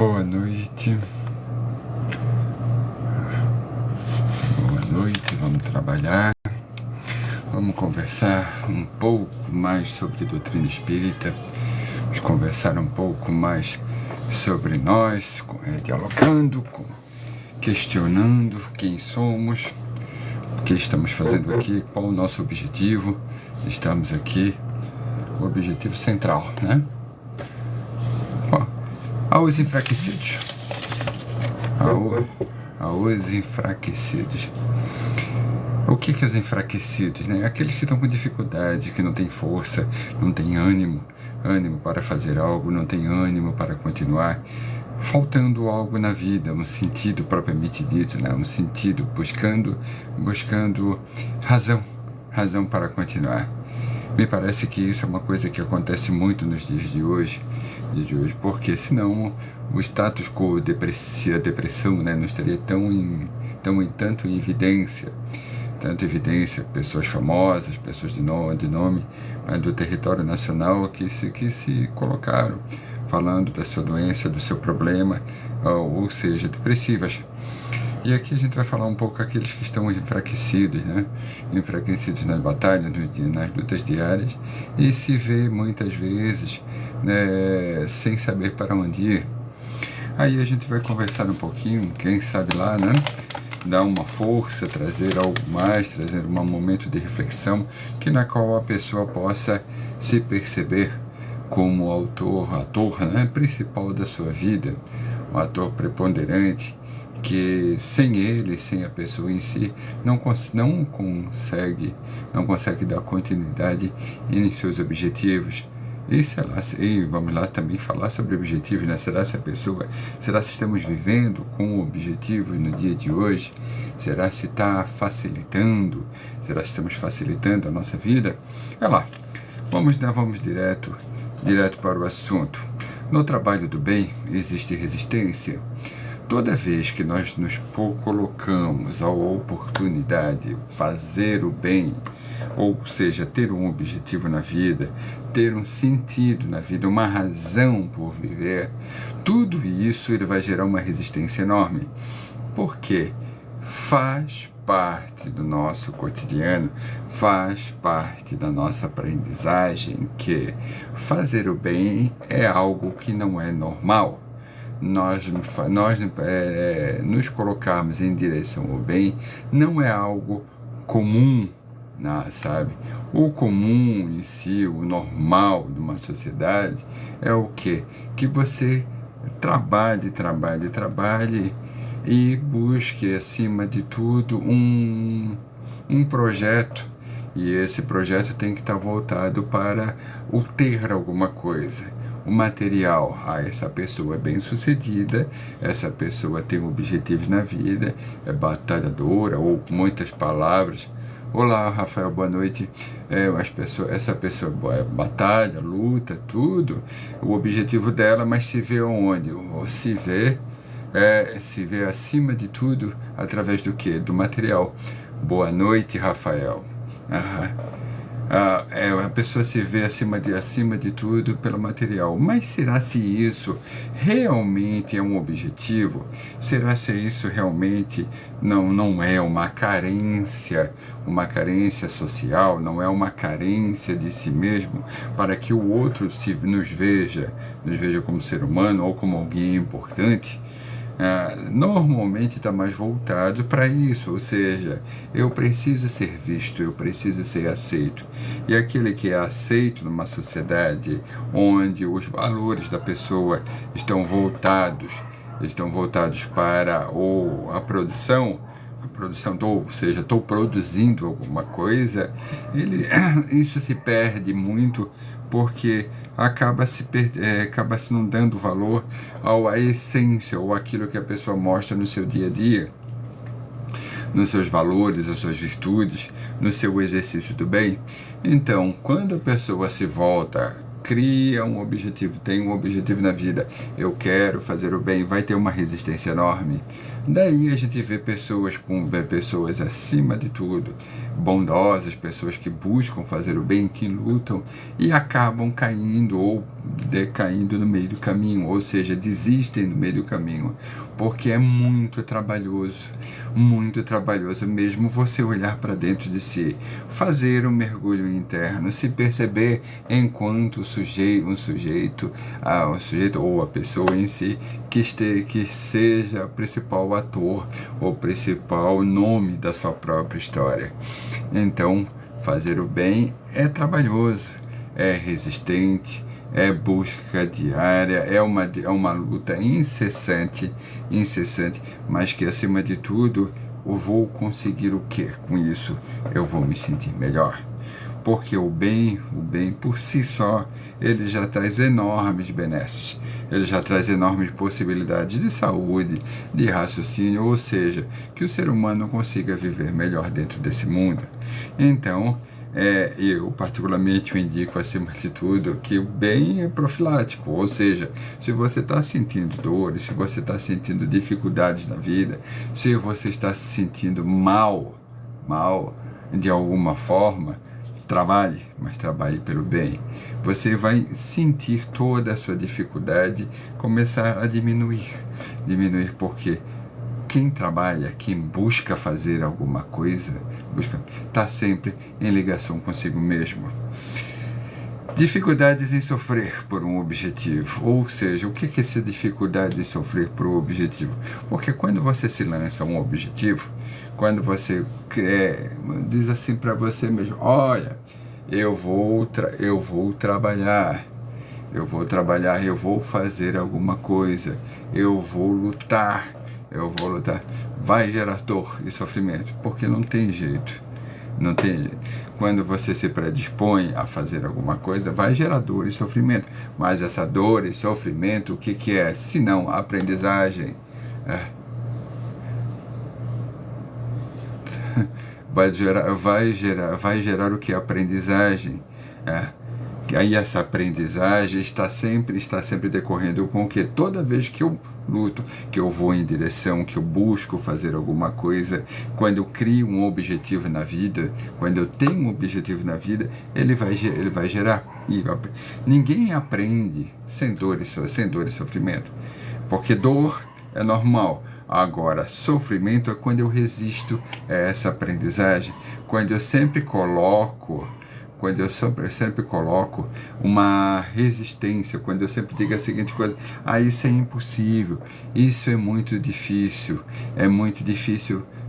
Boa noite. Boa noite, vamos trabalhar. Vamos conversar um pouco mais sobre doutrina espírita. Vamos conversar um pouco mais sobre nós, dialogando, questionando quem somos, o que estamos fazendo aqui, qual o nosso objetivo. Estamos aqui, o objetivo central, né? Aos enfraquecidos. Aos enfraquecidos. O que é os enfraquecidos, né? Aqueles que estão com dificuldade, que não têm força, não têm ânimo para fazer algo, não têm ânimo para continuar, faltando algo na vida, um sentido propriamente dito, né? Um sentido, buscando razão para continuar. Me parece que isso é uma coisa que acontece muito nos dias de hoje, porque senão o status quo, a depressão, né, não estaria tanto em evidência, pessoas famosas, pessoas de nome, mas do território nacional que se colocaram falando da sua doença, do seu problema, ou seja, depressivas. E aqui a gente vai falar um pouco aqueles que estão enfraquecidos, né? Enfraquecidos nas batalhas, nas lutas diárias, e se vê muitas vezes, né, sem saber para onde ir. Aí a gente vai conversar um pouquinho, quem sabe lá, né? Dar uma força, trazer algo mais, trazer um momento de reflexão, na qual a pessoa possa se perceber como ator, né, principal da sua vida, um ator preponderante, que sem ele, sem a pessoa em si, não consegue dar continuidade em seus objetivos. E vamos lá também falar sobre objetivos, né? Será se estamos vivendo com objetivos no dia de hoje? Será se está facilitando? Será se estamos facilitando a nossa vida? Olha lá, vamos direto para o assunto. No trabalho do bem existe resistência. Toda vez que nós nos colocamos a oportunidade, fazer o bem, ou seja, ter um objetivo na vida, ter um sentido na vida, uma razão por viver, tudo isso ele vai gerar uma resistência enorme. Porque faz parte do nosso cotidiano, faz parte da nossa aprendizagem que fazer o bem é algo que não é normal. Nós nos colocarmos em direção ao bem não é algo comum, sabe? O comum em si, o normal de uma sociedade é o quê? Que você trabalhe e busque, acima de tudo, um projeto. E esse projeto tem que estar voltado para o ter alguma coisa. O material, essa pessoa é bem-sucedida, essa pessoa tem objetivos na vida, é batalhadora, ou muitas palavras. Olá, Rafael, boa noite. Essa pessoa batalha, luta, tudo, o objetivo dela, mas se vê onde? Se vê acima de tudo, através do quê? Do material. Boa noite, Rafael. A pessoa se vê acima de tudo pelo material. Mas será se isso realmente é um objetivo? Será se isso realmente não é uma carência social, não é uma carência de si mesmo, para que o outro nos veja como ser humano ou como alguém importante? Normalmente está mais voltado para isso, ou seja, eu preciso ser visto, eu preciso ser aceito. E aquele que é aceito numa sociedade onde os valores da pessoa estão voltados para a produção, ou seja, estou produzindo alguma coisa, isso se perde muito, porque acaba se não dando valor à essência, ou aquilo que a pessoa mostra no seu dia a dia, nos seus valores, as suas virtudes, no seu exercício do bem. Então, quando a pessoa se volta, cria um objetivo, tem um objetivo na vida, eu quero fazer o bem, vai ter uma resistência enorme. Daí a gente vê pessoas acima de tudo, bondosas, pessoas que buscam fazer o bem, que lutam e acabam caindo ou decaindo no meio do caminho, ou seja, desistem no meio do caminho, porque é muito trabalhoso mesmo você olhar para dentro de si, fazer um mergulho interno, se perceber enquanto um sujeito ou a pessoa em si que seja o principal ator ou principal nome da sua própria história. Então, fazer o bem é trabalhoso, é resistente, é busca diária, é uma luta incessante, mas que acima de tudo eu vou conseguir o que com isso? Eu vou me sentir melhor. Porque o bem por si só, ele já traz enormes benesses, ele já traz enormes possibilidades de saúde, de raciocínio, ou seja, que o ser humano consiga viver melhor dentro desse mundo. Então, eu particularmente indico acima de tudo que o bem é profilático, ou seja, se você está sentindo dores, se você está sentindo dificuldades na vida, se você está se sentindo mal de alguma forma, mas trabalhe pelo bem. Você vai sentir toda a sua dificuldade começar a diminuir porque quem trabalha, quem busca fazer alguma coisa, está sempre em ligação consigo mesmo. Dificuldades em sofrer por um objetivo, ou seja, o que é essa dificuldade de sofrer por um objetivo? Porque quando você se lança a um objetivo, quando você diz assim para você mesmo, olha, eu vou trabalhar, eu vou fazer alguma coisa, eu vou lutar, vai gerar dor e sofrimento, porque não tem jeito. Quando você se predispõe a fazer alguma coisa, vai gerar dor e sofrimento. Mas essa dor e sofrimento, o que é? Se não aprendizagem. Vai gerar o que? Aprendizagem. Aí essa aprendizagem está sempre decorrendo com o que? Toda vez que eu luto, que eu vou em direção, que eu busco fazer alguma coisa, quando eu crio um objetivo na vida, quando eu tenho um objetivo na vida, ele vai gerar. Ninguém aprende sem dor e sofrimento, porque dor é normal. Agora, sofrimento é quando eu resisto a essa aprendizagem, quando eu sempre coloco uma resistência, quando eu sempre digo a seguinte coisa, isso é impossível, isso é muito difícil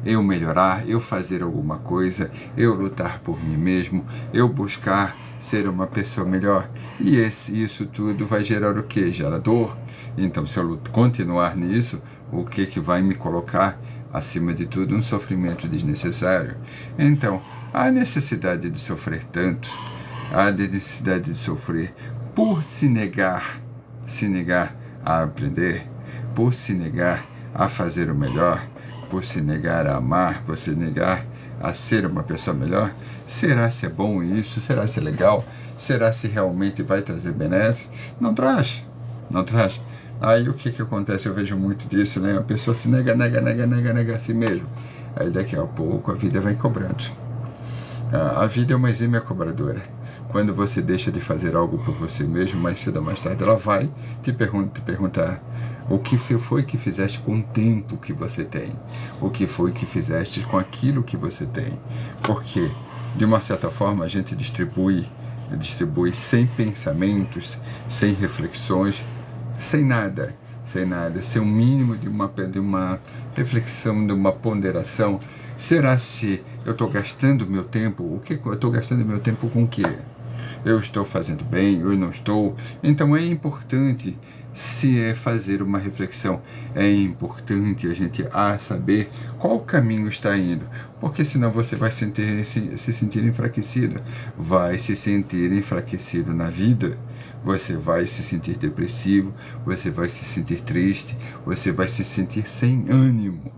eu melhorar, eu fazer alguma coisa, eu lutar por mim mesmo, eu buscar ser uma pessoa melhor, e isso tudo vai gerar o que? Gera dor. Então, se eu continuar nisso, o que vai me colocar, acima de tudo, um sofrimento desnecessário? Então, a necessidade de sofrer tanto, a necessidade de sofrer por se negar a aprender, por se negar a fazer o melhor, por se negar a amar, por se negar a ser uma pessoa melhor. Será se é bom isso? Será se é legal? Será se realmente vai trazer benefício? Não traz. Aí o que acontece? Eu vejo muito disso, né? A pessoa se nega a si mesmo. Aí daqui a pouco a vida vai cobrando. A vida é uma exímia cobradora. Quando você deixa de fazer algo por você mesmo, mais cedo ou mais tarde, ela vai te perguntar o que foi que fizeste com o tempo que você tem, o que foi que fizeste com aquilo que você tem. Porque, de uma certa forma, a gente distribui sem pensamentos, sem reflexões, sem nada, sem um mínimo de uma reflexão, de uma ponderação. Será se eu estou gastando meu tempo? Eu estou gastando meu tempo com o quê? Eu estou fazendo bem? Eu não estou? Então é importante fazer uma reflexão. É importante a gente saber qual caminho está indo, porque senão você vai se sentir enfraquecido, vai se sentir enfraquecido na vida, você vai se sentir depressivo, você vai se sentir triste, você vai se sentir sem ânimo.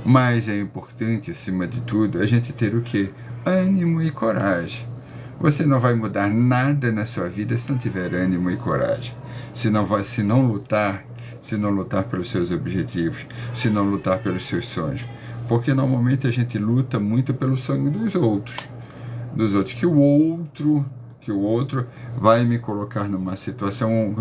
Mas é importante, acima de tudo, a gente ter o quê? Ânimo e coragem. Você não vai mudar nada na sua vida se não tiver ânimo e coragem. Se não lutar, se não lutar pelos seus objetivos, se não lutar pelos seus sonhos? Porque normalmente a gente luta muito pelo sonho dos outros, que o outro vai me colocar numa situação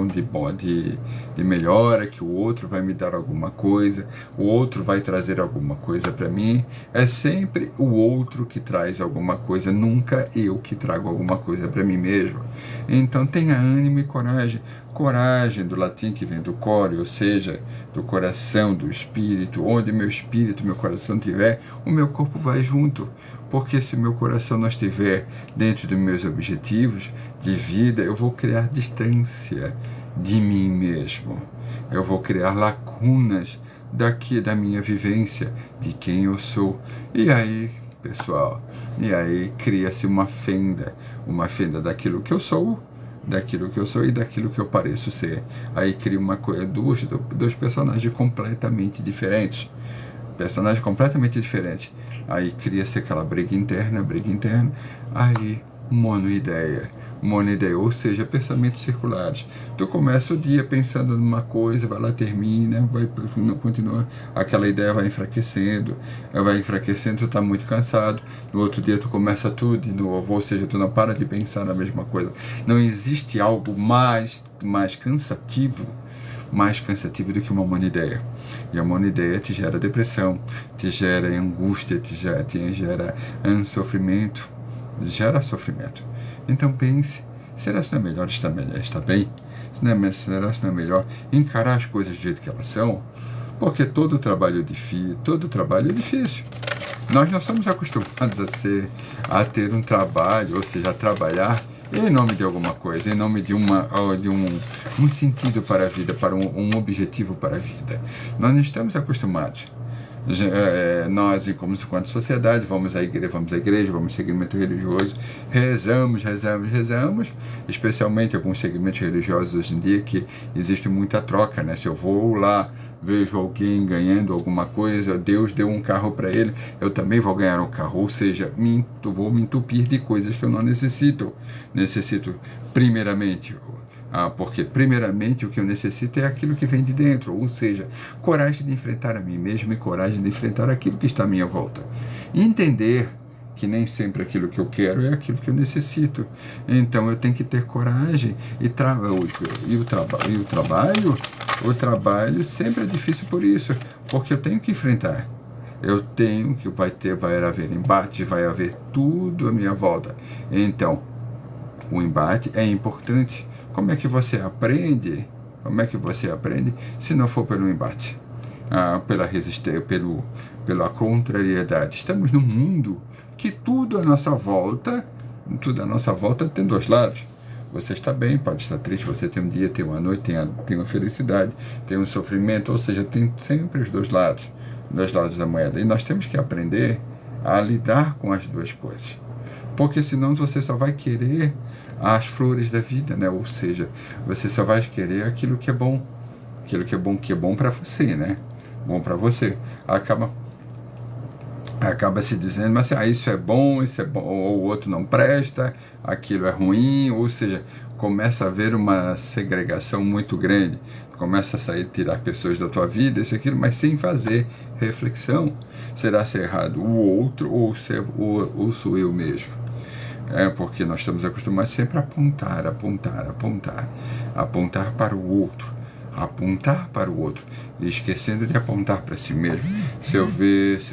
de melhora, que o outro vai me dar alguma coisa, o outro vai trazer alguma coisa para mim. É sempre o outro que traz alguma coisa, nunca eu que trago alguma coisa para mim mesmo. Então tenha ânimo e coragem. Coragem, do latim que vem do core, ou seja, do coração, do espírito. Onde meu espírito, meu coração estiver, o meu corpo vai junto. Porque se o meu coração não estiver dentro dos meus objetivos de vida, eu vou criar distância de mim mesmo. Eu vou criar lacunas da minha vivência, de quem eu sou. E aí, pessoal, cria-se uma fenda daquilo que eu sou e daquilo que eu pareço ser. Aí cria uma coisa, dois personagens completamente diferentes. Aí cria-se aquela briga interna, aí monoideia, ou seja, pensamentos circulares. Tu começa o dia pensando numa coisa, vai lá, termina, continua, aquela ideia vai enfraquecendo, tu tá muito cansado, no outro dia tu começa tudo de novo, ou seja, tu não para de pensar na mesma coisa. Não existe algo mais cansativo do que uma monoideia. E a monoideia te gera depressão, te gera angústia, te gera sofrimento, Então pense, será que não é melhor estar bem? Será que não é melhor encarar as coisas do jeito que elas são? Porque todo trabalho é difícil. Nós não somos acostumados a ter um trabalho, ou seja, a trabalhar em nome de alguma coisa, em nome de um sentido para a vida, para um objetivo para a vida. Nós não estamos acostumados. Nós, enquanto sociedade, vamos à igreja, vamos ao segmento religioso, rezamos, especialmente alguns segmentos religiosos hoje em dia que existe muita troca, né? Se eu vou lá, vejo alguém ganhando alguma coisa, Deus deu um carro para ele, eu também vou ganhar um carro, ou seja, vou me entupir de coisas que eu não necessito primeiramente, porque primeiramente o que eu necessito é aquilo que vem de dentro, ou seja, coragem de enfrentar a mim mesmo e coragem de enfrentar aquilo que está à minha volta, entender que nem sempre aquilo que eu quero é aquilo que eu necessito. Então eu tenho que ter coragem o trabalho sempre é difícil por isso, porque eu tenho que enfrentar. Vai haver embate, vai haver tudo à minha volta. Então, o embate é importante. Como é que você aprende se não for pelo embate? Pela resistência, pela contrariedade. Estamos num mundo que tudo à nossa volta tem dois lados. Você está bem, pode estar triste, você tem um dia, tem uma noite, tem uma felicidade, tem um sofrimento, ou seja, tem sempre os dois lados da moeda. E nós temos que aprender a lidar com as duas coisas. Porque senão você só vai querer as flores da vida, né? Ou seja, você só vai querer aquilo que é bom para você, né? Bom para você. Acaba se dizendo, mas isso é bom, ou o outro não presta, aquilo é ruim, ou seja, começa a haver uma segregação muito grande, começa a tirar pessoas da tua vida, isso e aquilo, mas sem fazer reflexão. Será ser errado o outro ou sou eu mesmo? Porque nós estamos acostumados sempre a apontar para o outro, esquecendo de apontar para si mesmo. Se eu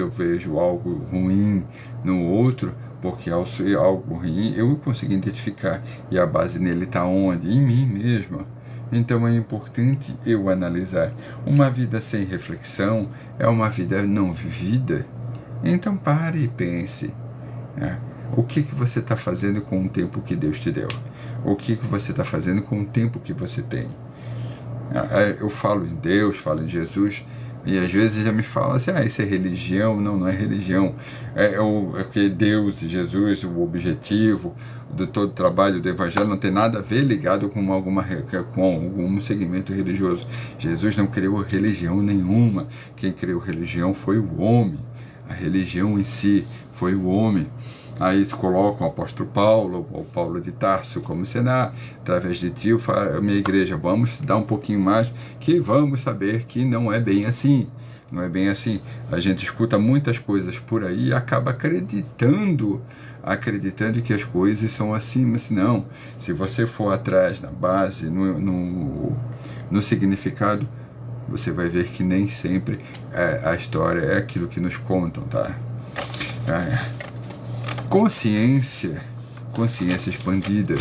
vejo algo ruim no outro, porque ao ser algo ruim eu consigo identificar, e a base nele está onde? Em mim mesmo. Então é importante eu analisar. Uma vida sem reflexão é uma vida não vivida. Então pare e pense, o que você está fazendo com o tempo que Deus te deu? O que você está fazendo com o tempo que você tem? Eu falo em Deus, falo em Jesus, e às vezes já me falam assim, isso é religião. Não é religião. É que Deus e Jesus, o objetivo de todo o trabalho do Evangelho não tem nada a ver ligado com algum segmento religioso. Jesus não criou religião nenhuma. Quem criou religião foi o homem. A religião em si foi o homem. Aí colocam o apóstolo Paulo, ou Paulo de Tarso como cenário, através de ti, minha igreja, vamos dar um pouquinho mais, que vamos saber que não é bem assim. Não é bem assim. A gente escuta muitas coisas por aí e acaba acreditando que as coisas são assim, mas não. Se você for atrás, na base, no significado, você vai ver que nem sempre a história é aquilo que nos contam, tá? Consciência expandida.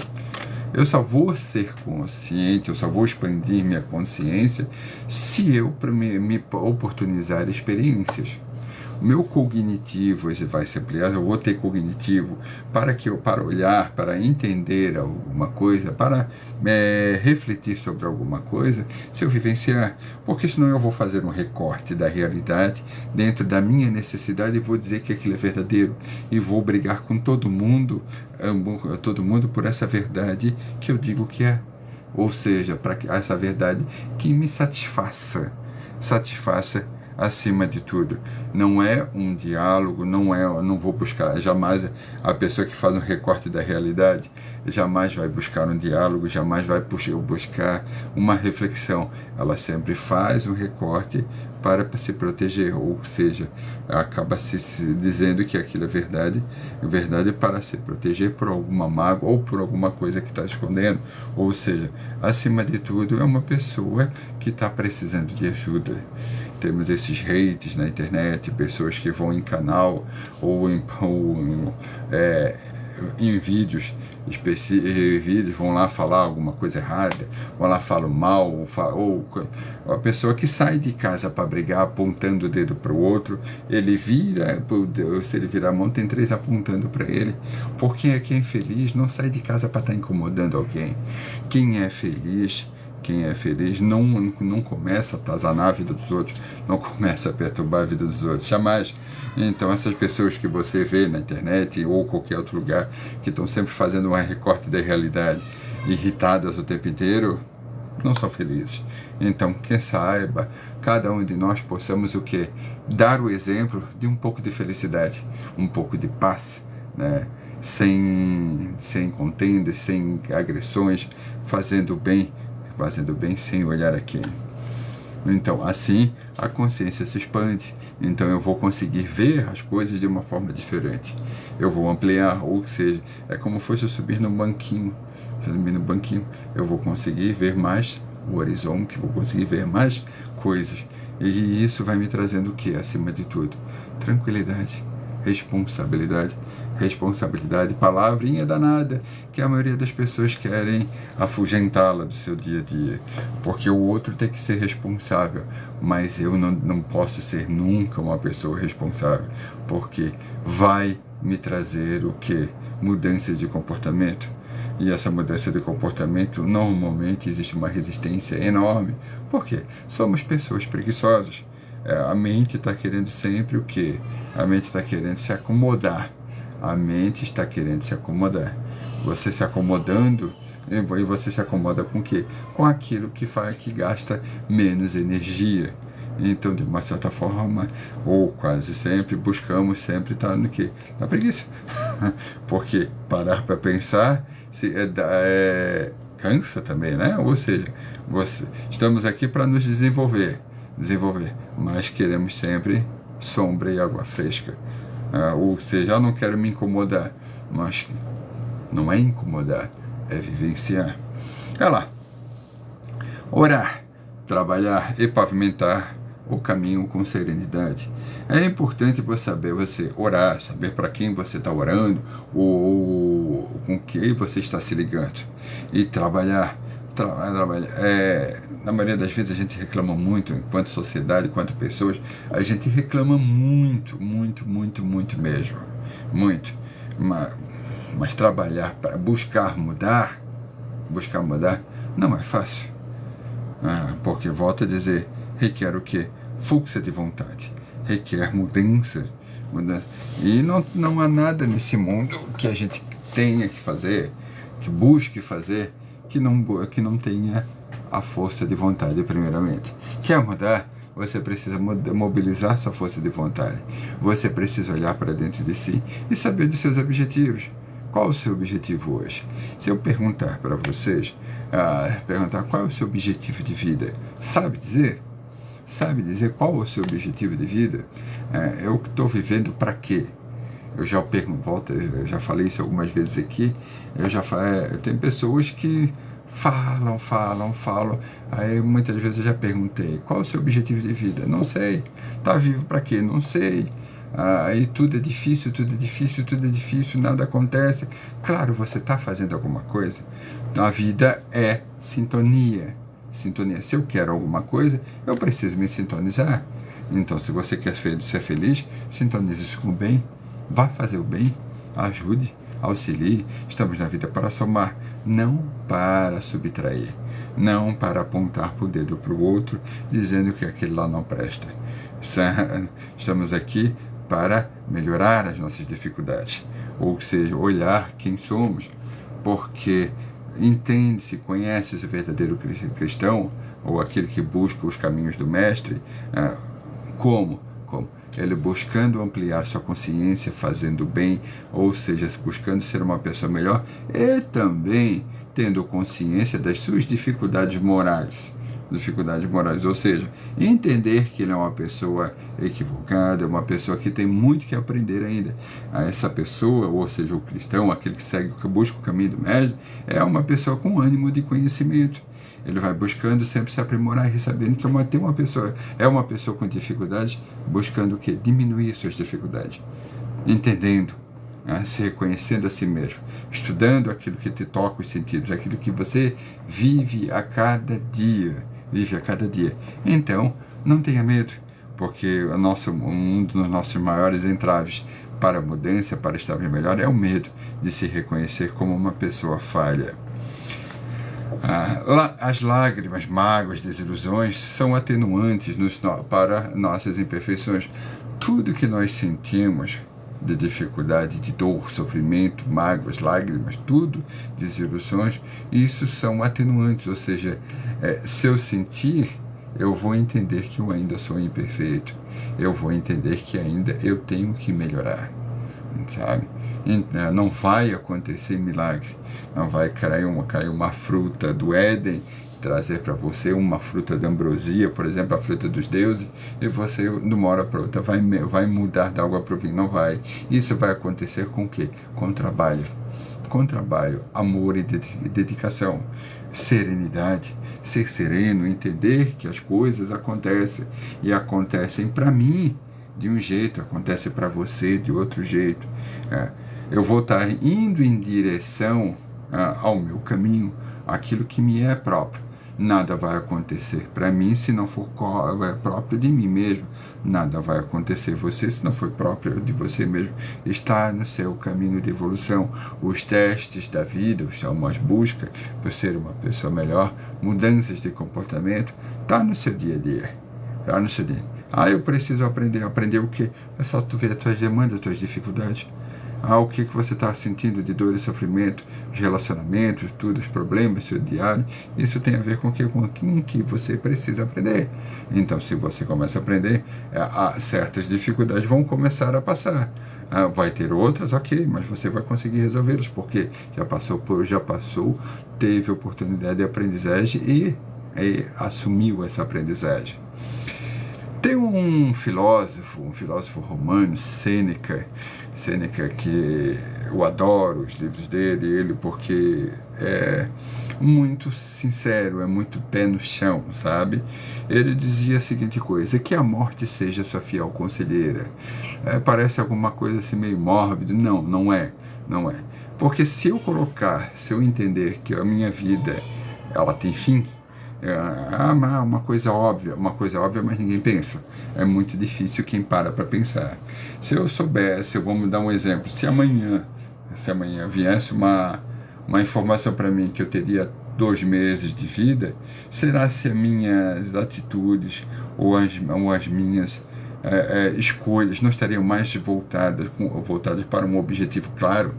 Eu só vou ser consciente, eu só vou expandir minha consciência se eu me oportunizar experiências. O meu cognitivo vai se ampliar, eu vou ter cognitivo para olhar, para entender alguma coisa, para refletir sobre alguma coisa, se eu vivenciar, porque senão eu vou fazer um recorte da realidade dentro da minha necessidade e vou dizer que aquilo é verdadeiro e vou brigar com todo mundo por essa verdade que eu digo que é, ou seja, para essa verdade que me satisfaça acima de tudo. Não é um diálogo, não vou buscar, jamais a pessoa que faz um recorte da realidade jamais vai buscar um diálogo, jamais vai buscar uma reflexão. Ela sempre faz um recorte para se proteger, ou seja, acaba se dizendo que aquilo é verdade para se proteger por alguma mágoa ou por alguma coisa que está escondendo. Ou seja, acima de tudo, é uma pessoa que está precisando de ajuda. Temos esses hates na internet, pessoas que vão em canal ou em vídeos específicos, vão lá falar alguma coisa errada, vão lá falar mal, ou a pessoa que sai de casa para brigar apontando o dedo para o outro, ele vira, se ele virar a mão, tem 3 apontando para ele, porque quem é feliz não sai de casa para estar incomodando alguém. Quem é feliz não começa a atazanar a vida dos outros, não começa a perturbar a vida dos outros, jamais. Então essas pessoas que você vê na internet ou qualquer outro lugar, que estão sempre fazendo um recorte da realidade, irritadas o tempo inteiro, não são felizes. Então, quem saiba, cada um de nós possamos o quê? Dar o exemplo de um pouco de felicidade, um pouco de paz, né? Sem contendas, sem agressões, fazendo bem sem olhar a quem. Então, assim, a consciência se expande. Então, eu vou conseguir ver as coisas de uma forma diferente. Eu vou ampliar, ou seja, é como fosse eu subir no banquinho. Eu vou conseguir ver mais o horizonte, vou conseguir ver mais coisas. E isso vai me trazendo o que, acima de tudo? Tranquilidade, responsabilidade, palavrinha danada, que a maioria das pessoas querem afugentá-la do seu dia a dia, porque o outro tem que ser responsável, mas eu não posso ser nunca uma pessoa responsável, porque vai me trazer o que? Mudanças de comportamento. E essa mudança de comportamento, normalmente existe uma resistência enorme. Por quê? Somos pessoas preguiçosas. A mente está querendo sempre o quê? A mente está querendo se acomodar. A mente está querendo se acomodar. Você se acomodando, e você se acomoda com o quê? Com aquilo que gasta menos energia. Então, de uma certa forma, ou quase sempre, buscamos sempre estar no quê? Na preguiça. Porque parar para pensar cansa também, né? Ou seja, estamos aqui para nos desenvolver, mas queremos sempre sombra e água fresca. Ou seja, eu não quero me incomodar, mas não é incomodar, é vivenciar. Olha lá, orar, trabalhar e pavimentar o caminho com serenidade. É importante você orar, saber para quem você está orando, ou com quem você está se ligando, e trabalhar. Na maioria das vezes a gente reclama muito, enquanto sociedade, enquanto pessoas, a gente reclama muito mesmo, muito, mas trabalhar para buscar mudar não é fácil, porque, volto a dizer, requer o quê? Fluxo de vontade, requer mudança, e não há nada nesse mundo que a gente tenha que fazer, que busque fazer, que não tenha a força de vontade primeiramente. Quer mudar? você precisa mobilizar sua força de vontade. Você precisa olhar para dentro de si e saber dos seus objetivos. Qual o seu objetivo hoje? Se eu perguntar para vocês, perguntar qual é o seu objetivo de vida, sabe dizer? Sabe dizer qual é o seu objetivo de vida? Eu estou vivendo para quê? Eu já pergunto, eu já falei isso algumas vezes aqui, eu tenho pessoas que falam, aí muitas vezes eu já perguntei, qual é o seu objetivo de vida? Não sei. Tá vivo para quê? Não sei. Aí tudo é difícil, nada acontece. Claro, você está fazendo alguma coisa. A vida é sintonia. Se eu quero alguma coisa, eu preciso me sintonizar. Então, se você quer ser feliz, sintonize-se com o bem, vá fazer o bem, ajude, auxilie. Estamos na vida para somar, não para subtrair, não para apontar o dedo para o outro, dizendo que aquele lá não presta. Estamos aqui para melhorar as nossas dificuldades, ou seja, olhar quem somos, porque entende-se, conhece-se o verdadeiro cristão, ou aquele que busca os caminhos do Mestre, como? Ele buscando ampliar sua consciência, fazendo bem, ou seja, buscando ser uma pessoa melhor, e também tendo consciência das suas dificuldades morais, ou seja, entender que ele é uma pessoa equivocada, uma pessoa que tem muito que aprender ainda. Essa pessoa, ou seja, o cristão, aquele que busca o caminho do Mestre, é uma pessoa com ânimo de conhecimento. Ele vai buscando sempre se aprimorar e sabendo que é uma pessoa com dificuldades, buscando o quê? Diminuir suas dificuldades, entendendo, se reconhecendo a si mesmo, estudando aquilo que te toca os sentidos, aquilo que você vive a cada dia. Então, não tenha medo, porque um dos nossos maiores entraves para a mudança, para estar melhor, é o medo de se reconhecer como uma pessoa falha. As lágrimas, mágoas, desilusões são atenuantes para nossas imperfeições. Tudo que nós sentimos de dificuldade, de dor, sofrimento, mágoas, lágrimas, tudo, desilusões, isso são atenuantes, ou seja, se eu sentir, eu vou entender que eu ainda sou imperfeito, eu vou entender que ainda eu tenho que melhorar, sabe? Não vai acontecer milagre, não vai cair uma fruta do Éden, trazer para você uma fruta de ambrosia, por exemplo, a fruta dos deuses, e você, de uma hora para outra, vai mudar da água para o vinho. Não vai. Isso vai acontecer com o quê? Com trabalho. Com trabalho, amor e dedicação. Serenidade, ser sereno, entender que as coisas acontecem, e acontecem para mim de um jeito, acontece para você de outro jeito. Eu vou estar indo em direção ao meu caminho, aquilo que me é próprio. Nada vai acontecer para mim se não for próprio de mim mesmo. Nada vai acontecer você se não for próprio de você mesmo. Está no seu caminho de evolução. Os testes da vida, as buscas por ser uma pessoa melhor, mudanças de comportamento, está no seu dia a dia. Está no seu dia. Eu preciso aprender. Aprender o quê? É só tu ver as tuas demandas, as tuas dificuldades. O que você está sentindo de dor e sofrimento, os relacionamentos, tudo, os problemas, seu diário, isso tem a ver com o que você precisa aprender. Então, se você começa a aprender, certas dificuldades vão começar a passar. Vai ter outras, ok, mas você vai conseguir resolvê-las, porque já passou, teve oportunidade de aprendizagem e assumiu essa aprendizagem. Tem um filósofo romano, Sêneca, que eu adoro os livros dele, porque é muito sincero, é muito pé no chão, sabe? Ele dizia a seguinte coisa: que a morte seja sua fiel conselheira. Parece alguma coisa assim meio mórbida. Não é. Porque se eu entender que a minha vida, ela tem fim, uma coisa óbvia, mas ninguém pensa. É muito difícil quem para pensar. Se eu soubesse, vamos dar um exemplo, se amanhã viesse uma informação para mim que eu teria 2 meses de vida, será se as minhas atitudes ou as minhas escolhas não estariam mais voltadas para um objetivo claro?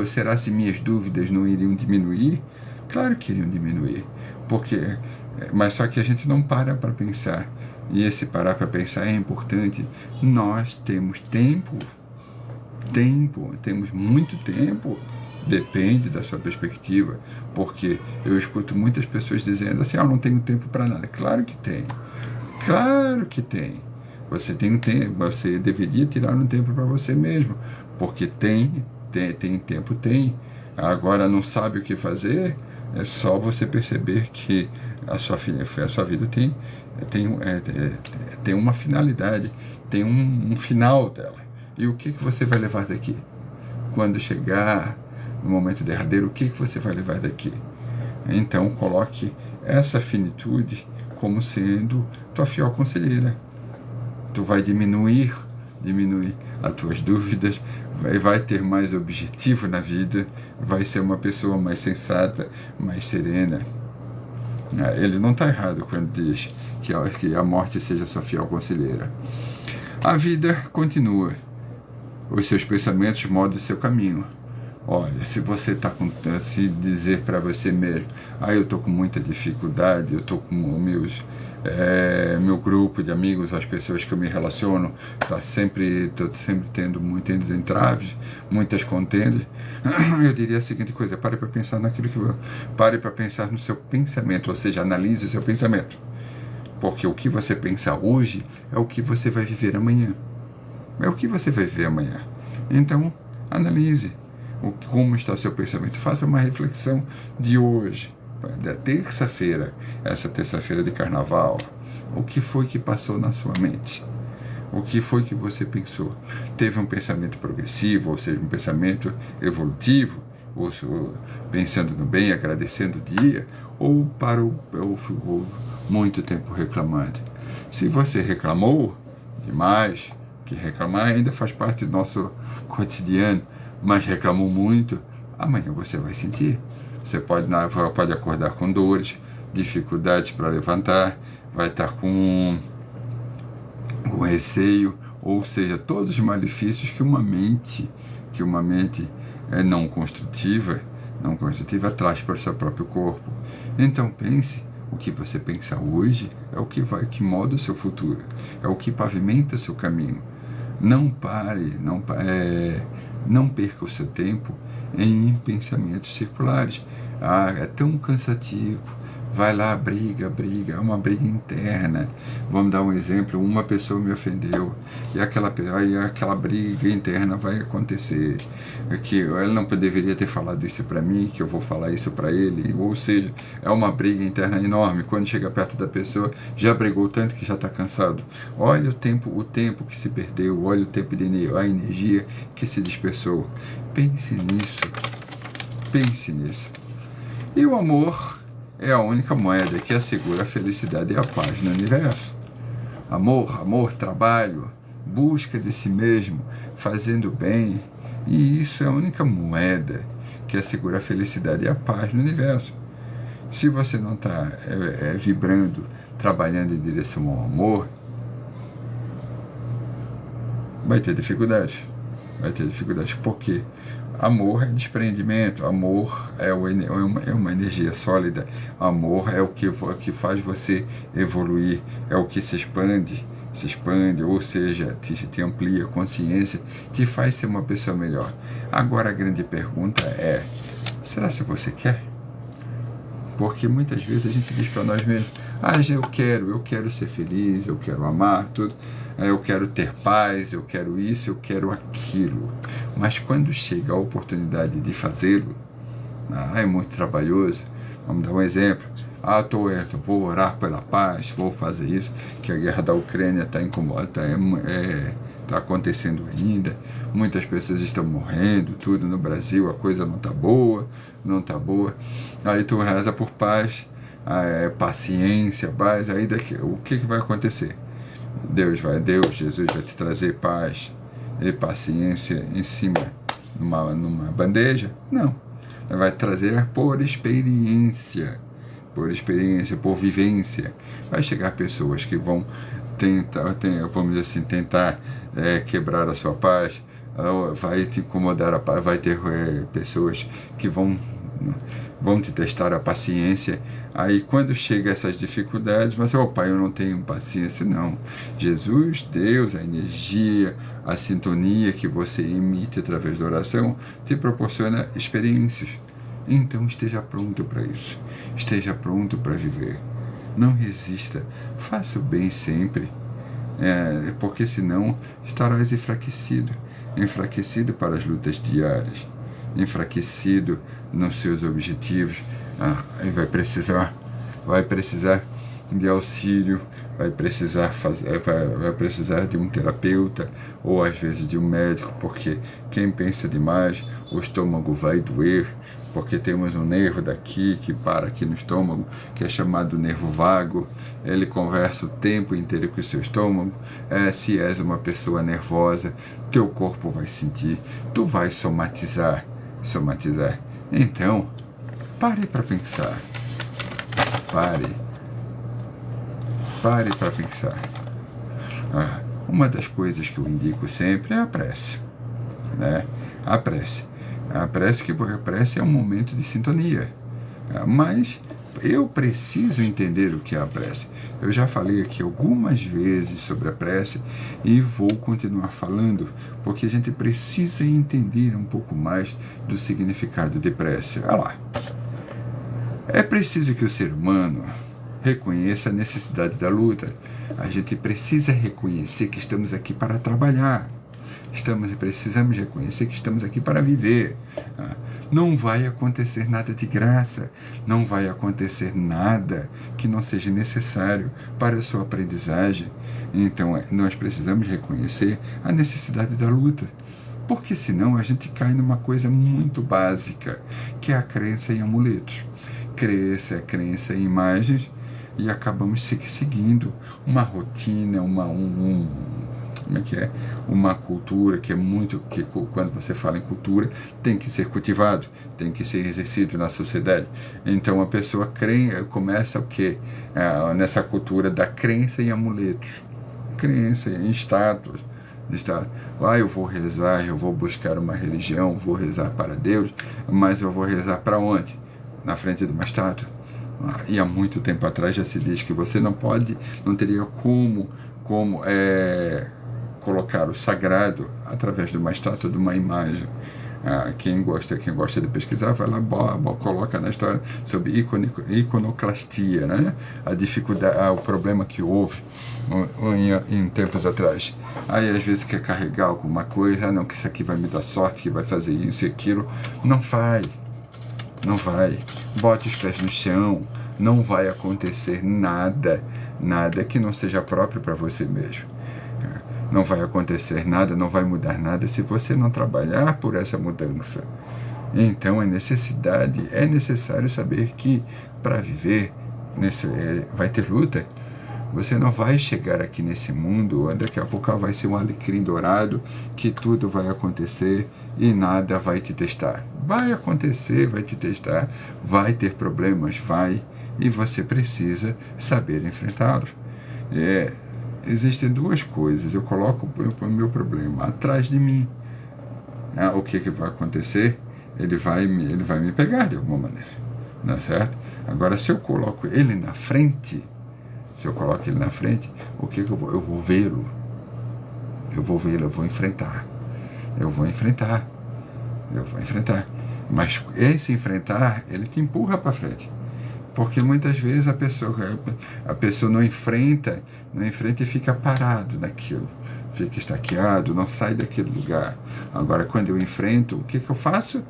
Será se minhas dúvidas não iriam diminuir? Claro que iriam diminuir. Mas só que a gente não para pensar. E esse parar para pensar é importante. Nós temos tempo, temos muito tempo. Depende da sua perspectiva, porque eu escuto muitas pessoas dizendo assim, não tenho tempo para nada. Claro que tem, claro que tem. Você tem um tempo, você deveria tirar um tempo para você mesmo, porque tem tempo, tem. Agora não sabe o que fazer, é só você perceber que a sua vida tem uma finalidade, tem um final dela. E o que você vai levar daqui? Quando chegar no momento derradeiro, o que você vai levar daqui? Então, coloque essa finitude como sendo tua fiel conselheira. Tu vai diminuir as tuas dúvidas, vai ter mais objetivo na vida, vai ser uma pessoa mais sensata, mais serena. Ele não está errado quando diz que a morte seja sua fiel conselheira. A vida continua. Os seus pensamentos moldam o seu caminho. Olha, se você está se dizer para você mesmo, eu estou com muita dificuldade, eu estou com meu grupo de amigos, as pessoas que eu me relaciono, estou sempre tendo muitos entraves, muitas contendas, eu diria a seguinte coisa: pare para pensar pare para pensar no seu pensamento, ou seja, analise o seu pensamento, porque o que você pensar hoje é o que você vai viver amanhã. É o que você vai ver amanhã. Então, analise como está o seu pensamento. Faça uma reflexão de hoje, da terça-feira, essa terça-feira de carnaval. O que foi que passou na sua mente? O que foi que você pensou? Teve um pensamento progressivo, ou seja, um pensamento evolutivo, ou pensando no bem, agradecendo o dia, ou ficou muito tempo reclamando? Se você reclamou demais, que reclamar ainda faz parte do nosso cotidiano, mas reclamou muito, amanhã você vai sentir. Você pode acordar com dores, dificuldades para levantar, vai estar com receio, ou seja, todos os malefícios que uma mente não construtiva traz para o seu próprio corpo. Então pense, o que você pensa hoje é o que molda o seu futuro, é o que pavimenta o seu caminho. Não perca o seu tempo em pensamentos circulares. É tão cansativo. Vai lá, briga, é uma briga interna. Vamos dar um exemplo: uma pessoa me ofendeu, e aquela briga interna vai acontecer, que ela não deveria ter falado isso para mim, que eu vou falar isso para ele, ou seja, é uma briga interna enorme. Quando chega perto da pessoa, já brigou tanto que já está cansado. Olha o tempo que se perdeu, olha o tempo a energia que se dispersou. Pense nisso. E o amor é a única moeda que assegura a felicidade e a paz no universo. Amor, trabalho, busca de si mesmo, fazendo bem. E isso é a única moeda que assegura a felicidade e a paz no universo. Se você não está vibrando, trabalhando em direção ao amor, vai ter dificuldade. Por quê? Amor é desprendimento, amor é uma energia sólida, amor é o que faz você evoluir, é o que se expande, ou seja, te amplia a consciência, te faz ser uma pessoa melhor. Agora a grande pergunta é: será se você quer? Porque muitas vezes a gente diz para nós mesmos: eu quero ser feliz, eu quero amar tudo, eu quero ter paz, eu quero isso, eu quero aquilo. Mas quando chega a oportunidade de fazê-lo, é muito trabalhoso. Vamos dar um exemplo: vou orar pela paz, vou fazer isso, que a guerra da Ucrânia está incomodando, está acontecendo ainda, muitas pessoas estão morrendo, tudo no Brasil, a coisa não está boa. Aí tu reza por paz, paciência, paz, aí o que vai acontecer? Jesus vai te trazer paz e paciência em cima, numa bandeja? Não. Ele vai trazer por experiência, por vivência. Vai chegar pessoas que vão tentar quebrar a sua paz, vai te incomodar a paz, vai ter pessoas que vão vão te testar a paciência. Aí quando chega essas dificuldades, você, opa, eu não tenho paciência. Não. Jesus, Deus, a energia, a sintonia que você emite através da oração, te proporciona experiências. Então esteja pronto para isso. Esteja pronto para viver. Não resista. Faça o bem sempre. Porque senão estarás enfraquecido. Enfraquecido para as lutas diárias. Enfraquecido nos seus objetivos. Aí vai precisar de auxílio, vai precisar de um terapeuta ou às vezes de um médico, porque quem pensa demais, o estômago vai doer, porque temos um nervo daqui que para aqui no estômago, que é chamado nervo vago. Ele conversa o tempo inteiro com o seu estômago. Se és uma pessoa nervosa, teu corpo vai sentir, tu vai somatizar. Então, pare para pensar. Pare para pensar. Uma das coisas que eu indico sempre é a prece. Né? A prece, porque a prece é um momento de sintonia. Mas eu preciso entender o que é a prece. Eu já falei aqui algumas vezes sobre a prece e vou continuar falando, porque a gente precisa entender um pouco mais do significado de prece. Olha lá. É preciso que o ser humano reconheça a necessidade da luta. A gente precisa reconhecer que estamos aqui para trabalhar. Precisamos reconhecer que estamos aqui para viver. Não vai acontecer nada de graça. Não vai acontecer nada que não seja necessário para a sua aprendizagem. Então, nós precisamos reconhecer a necessidade da luta. Porque senão a gente cai numa coisa muito básica, que é a crença em amuletos. Crença em imagens, e acabamos seguindo uma rotina, uma cultura que quando você fala em cultura, tem que ser cultivado, tem que ser exercido na sociedade. Então a pessoa começa o quê? Nessa cultura da crença em amuletos, crença em estátuas. Eu vou rezar, eu vou buscar uma religião, vou rezar para Deus, mas eu vou rezar para onde? Na frente de uma estátua. E há muito tempo atrás já se diz que você não teria como colocar o sagrado através de uma estátua, de uma imagem. Quem gosta de pesquisar, vai lá, coloca na história sobre iconoclastia, né? A dificuldade, o problema que houve em tempos atrás. Aí às vezes quer carregar alguma coisa, que isso aqui vai me dar sorte, que vai fazer isso e aquilo. Não vai. Bote os pés no chão. Não vai acontecer nada que não seja próprio para você mesmo. Não vai acontecer nada, não vai mudar nada se você não trabalhar por essa mudança. Então é necessário saber que para viver vai ter luta. Você não vai chegar aqui nesse mundo, daqui a pouco vai ser um alecrim dourado, que tudo vai acontecer e nada vai te testar. Vai acontecer, vai te testar, vai ter problemas, e você precisa saber enfrentá-los. Existem duas coisas, eu coloco o meu problema atrás de mim. O que vai acontecer? Ele vai me pegar de alguma maneira, não é certo? Agora, se eu coloco ele na frente, o que eu vou vê-lo? Eu vou enfrentar. Mas esse enfrentar, ele te empurra para frente. Porque muitas vezes a pessoa não enfrenta e fica parado naquilo. Fica estaqueado, não sai daquele lugar. Agora, quando eu enfrento, o que eu faço?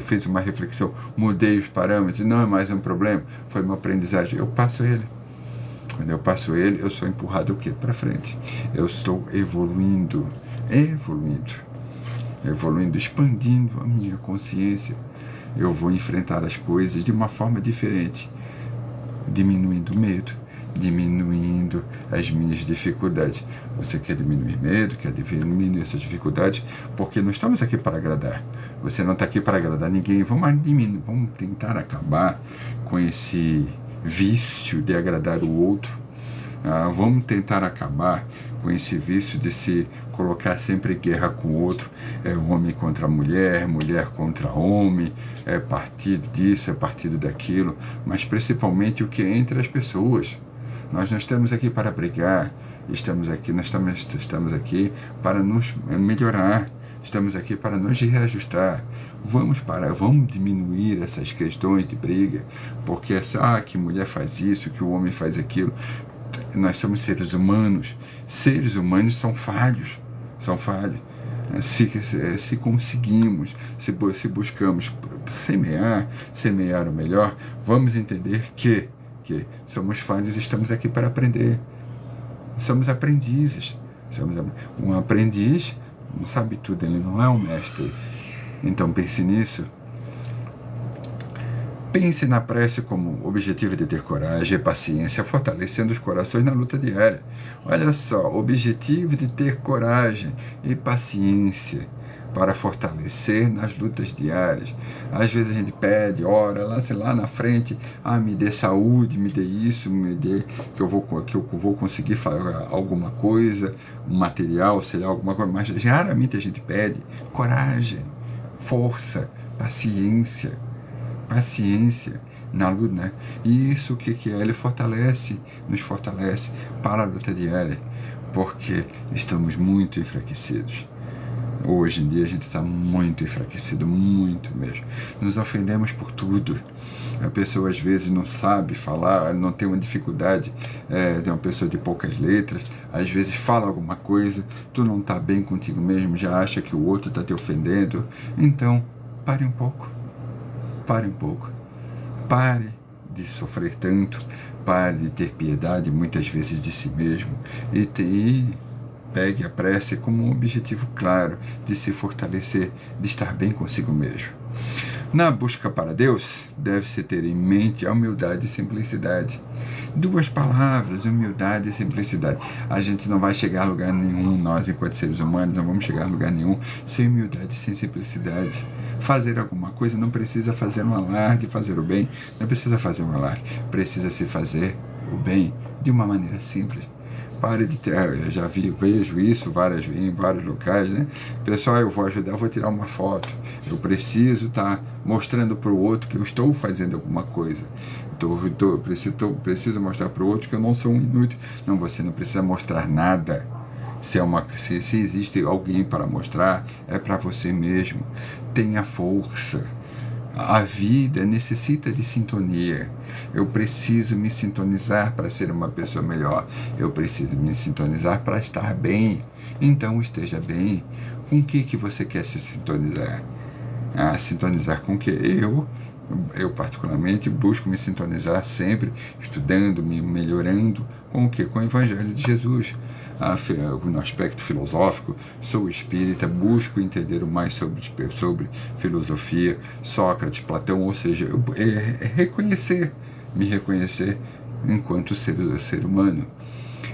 Fiz uma reflexão, mudei os parâmetros, não é mais um problema, foi uma aprendizagem, eu passo ele. Quando eu passo ele, eu sou empurrado para frente. Eu estou evoluindo, expandindo a minha consciência. Eu vou enfrentar as coisas de uma forma diferente, diminuindo o medo, diminuindo as minhas dificuldades. Você quer diminuir medo, quer diminuir essas dificuldades, porque não estamos aqui para agradar. Você não está aqui para agradar ninguém. Vamos tentar acabar com esse vício de agradar o outro. Vamos tentar acabar com esse vício de se colocar sempre em guerra com o outro, homem contra mulher, mulher contra homem, partido disso, partido daquilo, mas principalmente o que é entre as pessoas. Nós não estamos aqui para brigar, nós estamos aqui para nos melhorar, estamos aqui para nos reajustar. Vamos diminuir essas questões de briga, porque que mulher faz isso, que o homem faz aquilo. Nós somos seres humanos são falhos. Se conseguimos, se buscamos semear o melhor, vamos entender que somos falhos e estamos aqui para aprender. Somos aprendizes. Um aprendiz não sabe tudo, ele não é um mestre. Então pense nisso. Pense na prece como objetivo de ter coragem e paciência, fortalecendo os corações na luta diária. Olha só, objetivo de ter coragem e paciência para fortalecer nas lutas diárias. Às vezes a gente pede, ora, lá na frente, me dê saúde, me dê isso, me dê que eu vou conseguir fazer alguma coisa, um material, sei lá, alguma coisa, mas raramente a gente pede coragem, força, paciência na luta, né? E isso que é? Ele nos fortalece para a luta diária, porque estamos muito enfraquecidos. Hoje em dia a gente está muito enfraquecido, muito mesmo. Nos ofendemos por tudo. A pessoa às vezes não sabe falar, não tem uma dificuldade, é uma pessoa de poucas letras, às vezes fala alguma coisa, tu não está bem contigo mesmo, já acha que o outro está te ofendendo. Então, pare um pouco. Pare de sofrer tanto, pare de ter piedade muitas vezes de si mesmo e pegue a prece como um objetivo claro de se fortalecer, de estar bem consigo mesmo. Na busca para Deus, deve-se ter em mente a humildade e simplicidade. 2 palavras, humildade e simplicidade. A gente não vai chegar a lugar nenhum, nós enquanto seres humanos, não vamos chegar a lugar nenhum sem humildade e sem simplicidade. Fazer alguma coisa não precisa fazer um alarde, fazer o bem, não precisa fazer um alarde, precisa se fazer o bem de uma maneira simples. Pare de ter, eu já vejo isso em vários locais, né? Pessoal, eu vou ajudar, eu vou tirar uma foto. Eu preciso estar mostrando para o outro que eu estou fazendo alguma coisa. Preciso mostrar para o outro que eu não sou um inútil. Não, você não precisa mostrar nada. Se existe alguém para mostrar, é para você mesmo. Tenha força. A vida necessita de sintonia. Eu preciso me sintonizar para ser uma pessoa melhor. Eu preciso me sintonizar para estar bem. Então esteja bem. Com o que você quer se sintonizar? Sintonizar com o que? Eu particularmente busco me sintonizar sempre, estudando, me melhorando, com o quê? Com o Evangelho de Jesus. No aspecto filosófico, sou espírita, busco entender mais sobre filosofia, Sócrates, Platão, ou seja, me reconhecer enquanto ser humano.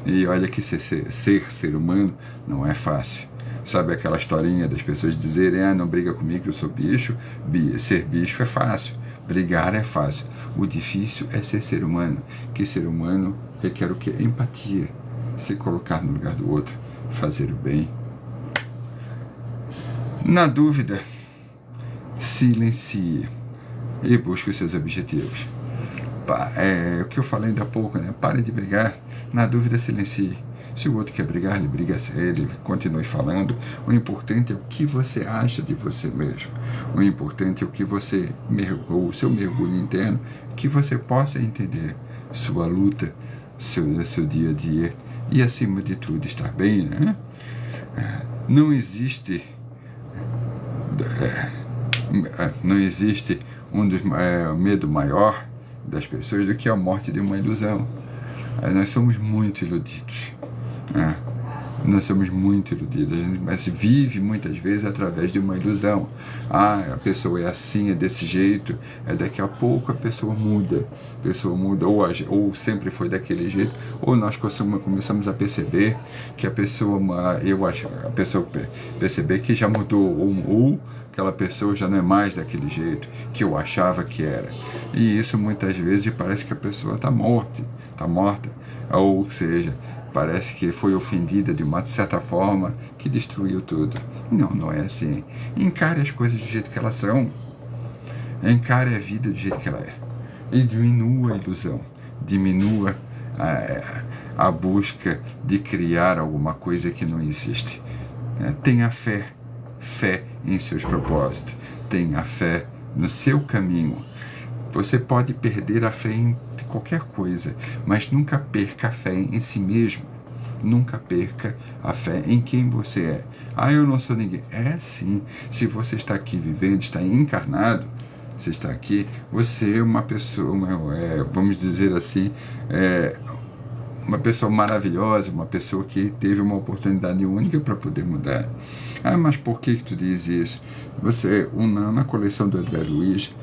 E olha que ser humano não é fácil. Sabe aquela historinha das pessoas dizerem, não briga comigo que eu sou bicho? Ser bicho é fácil, brigar é fácil. O difícil é ser humano, que ser humano requer o quê? Empatia. Se colocar no lugar do outro, fazer o bem. Na dúvida, silencie e busque os seus objetivos. O que eu falei ainda há pouco, né? Pare de brigar. Na dúvida, silencie. Se o outro quer brigar, ele continue falando. O importante é o que você acha de você mesmo. O importante é o que você o seu mergulho interno, que você possa entender sua luta, seu dia a dia. E, acima de tudo, estar bem, né? Não existe medo maior das pessoas do que a morte de uma ilusão. Nós somos muito iludidos, né? Nós somos muito iludidos, mas vive muitas vezes através de uma ilusão. A pessoa é assim, é desse jeito, daqui a pouco a pessoa muda, ou sempre foi daquele jeito, ou nós começamos a perceber que a pessoa perceber que já mudou, ou aquela pessoa já não é mais daquele jeito que eu achava que era. E isso muitas vezes parece que a pessoa está morta, ou seja, parece que foi ofendida de uma certa forma que destruiu tudo. Não, não é assim. Encare as coisas do jeito que elas são. Encare a vida do jeito que ela é. E diminua a ilusão. Diminua a busca de criar alguma coisa que não existe. Tenha fé em seus propósitos. Tenha fé no seu caminho. Você pode perder a fé em qualquer coisa, mas nunca perca a fé em si mesmo. Nunca perca a fé em quem você é. Eu não sou ninguém. É sim. Se você está aqui vivendo, está encarnado, você está aqui, você é uma pessoa, vamos dizer assim, uma pessoa maravilhosa, uma pessoa que teve uma oportunidade única para poder mudar. Mas por que tu diz isso? Você, na coleção do André Luiz,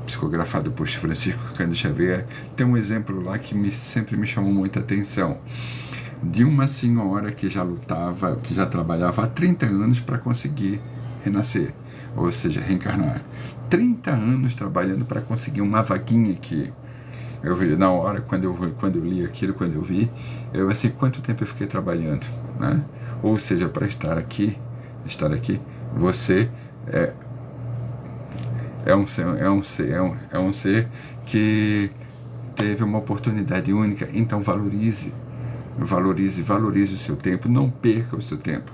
psicografado por Francisco Cândido Xavier, tem um exemplo lá que sempre me chamou muita atenção, de uma senhora que já lutava, que já trabalhava há 30 anos para conseguir renascer, ou seja, reencarnar. 30 anos trabalhando para conseguir uma vaguinha aqui. Eu vi na hora, quando eu li aquilo, quando eu vi, assim, quanto tempo eu fiquei trabalhando, né? Ou seja, para estar aqui, você é um ser que teve uma oportunidade única. Então valorize o seu tempo. Não perca o seu tempo.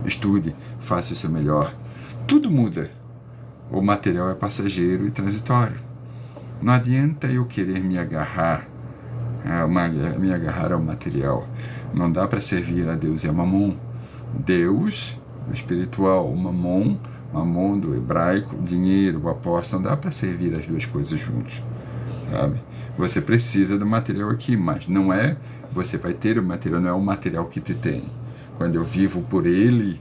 Estude, faça o seu melhor. Tudo muda. O material é passageiro e transitório. Não adianta eu querer me agarrar ao material. Não dá para servir a Deus e a Mamon. Deus, o espiritual, o Mamon do hebraico, dinheiro, o apóstolo, não dá para servir as duas coisas juntos, sabe? Você precisa do material aqui, mas não é, você vai ter o material, não é o material que te tem. Quando eu vivo por ele,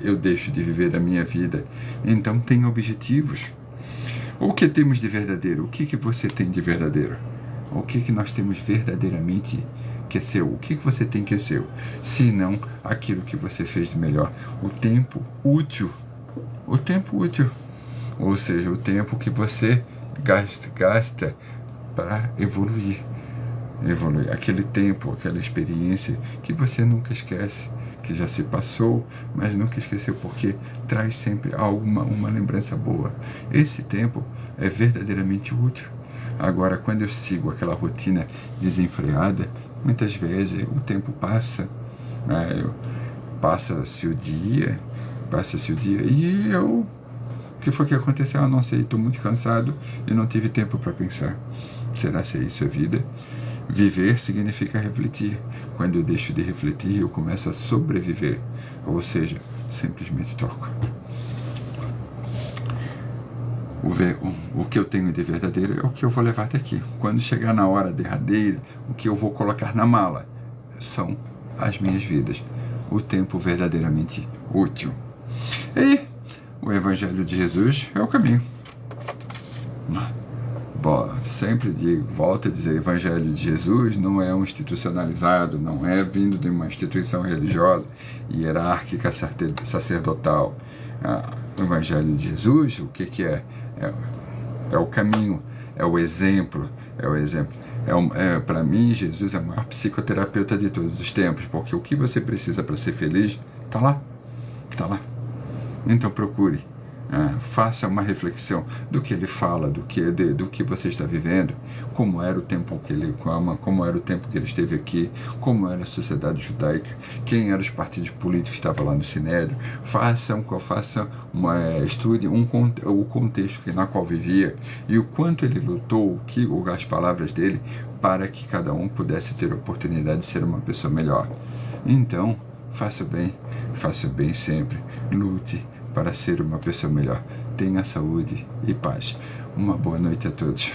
eu deixo de viver a minha vida. Então tenha objetivos. O que temos de verdadeiro? O que você tem de verdadeiro? O que nós temos verdadeiramente que é seu? O que você tem que é seu? Se não aquilo que você fez de melhor. O tempo útil, ou seja, o tempo que você gasta para evoluir, aquele tempo, aquela experiência que você nunca esquece, que já se passou, mas nunca esqueceu, porque traz sempre uma lembrança boa. Esse tempo é verdadeiramente útil. Agora, quando eu sigo aquela rotina desenfreada, muitas vezes o tempo passa, passa-se o dia, e o que foi que aconteceu? Eu não sei, estou muito cansado e não tive tempo para pensar. Será que é isso a vida? Viver significa refletir. Quando eu deixo de refletir, eu começo a sobreviver, ou seja, simplesmente toco. O que eu tenho de verdadeiro é o que eu vou levar até aqui. Quando chegar na hora derradeira, o que eu vou colocar na mala são as minhas vidas. O tempo verdadeiramente útil. E o Evangelho de Jesus é o caminho. Sempre volto a dizer, o Evangelho de Jesus não é um institucionalizado, não é vindo de uma instituição religiosa, hierárquica, sacerdotal. O Evangelho de Jesus, o que é? É o caminho, é o exemplo. Para mim, Jesus é o maior psicoterapeuta de todos os tempos, porque o que você precisa para ser feliz está lá. Então procure, faça uma reflexão do que ele fala, do que você está vivendo, como era o tempo que ele esteve aqui, como era a sociedade judaica, quem eram os partidos políticos que estavam lá no Sinédrio. Estude o contexto na qual vivia e o quanto ele lutou, as palavras dele, para que cada um pudesse ter a oportunidade de ser uma pessoa melhor. Então, faça o bem sempre, lute para ser uma pessoa melhor. Tenha saúde e paz. Uma boa noite a todos.